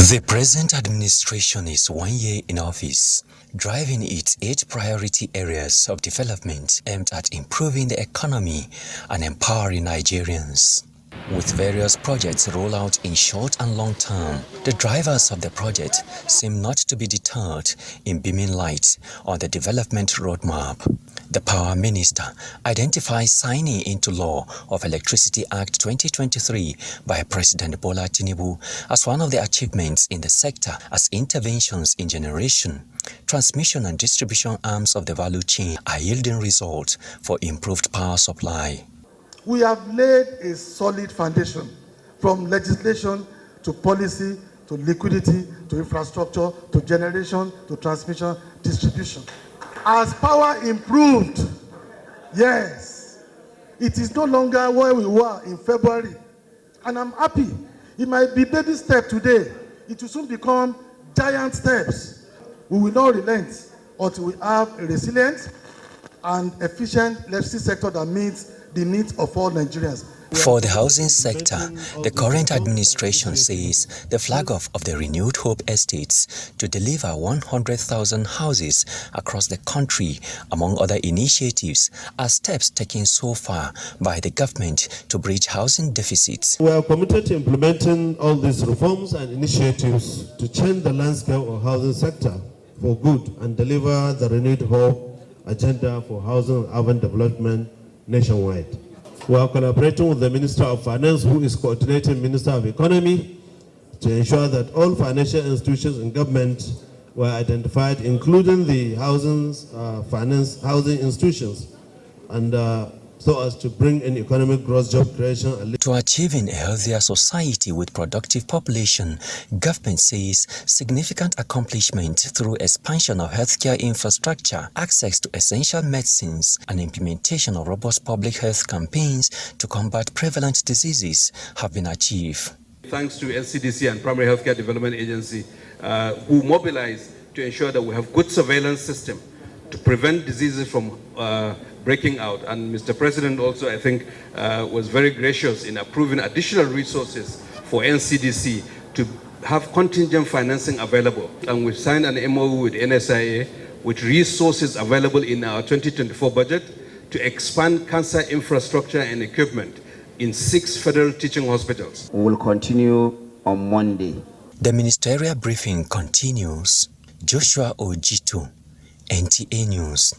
The present administration is 1 year in office, driving its 8 priority areas of development aimed at improving the economy and empowering Nigerians. With various projects rolled out in short and long term, the drivers of the project seem not to be deterred in beaming light on the development roadmap. The Power Minister identifies signing into law of Electricity Act 2023 by President Bola Tinubu as one of the achievements in the sector, as interventions in generation, transmission and distribution arms of the value chain are yielding results for improved power supply. We have laid a solid foundation from legislation to policy to liquidity to infrastructure to generation to transmission, distribution. As power improved, yes, it is no longer where we were in February. And I'm happy. It might be baby step today. It will soon become giant steps. We will not relent until we have a resilient and efficient electricity sector that meets the needs of all Nigerians. For the housing sector, the current administration says the flag off of the Renewed Hope Estates to deliver 100,000 houses across the country, among other initiatives, are steps taken so far by the government to bridge housing deficits. We are committed to implementing all these reforms and initiatives to change the landscape of housing sector for good and deliver the Renewed Hope agenda for housing and urban development nationwide. We are collaborating with the Minister of Finance, who is coordinating Minister of Economy, to ensure that all financial institutions in government were identified, including the housing institutions, and so as to bring in economic growth, job creation. To achieving a healthier society with productive population, government says significant accomplishment through expansion of healthcare infrastructure, access to essential medicines, and implementation of robust public health campaigns to combat prevalent diseases have been achieved. Thanks to NCDC and Primary Healthcare Development Agency, who mobilized to ensure that we have good surveillance system to prevent diseases from breaking out. And Mr. President also, I think, was very gracious in approving additional resources for NCDC to have contingent financing available. And we've signed an MOU with NSIA with resources available in our 2024 budget to expand cancer infrastructure and equipment in 6 federal teaching hospitals. We will continue on Monday. The ministerial briefing continues. Joshua Ojitu, NTA News.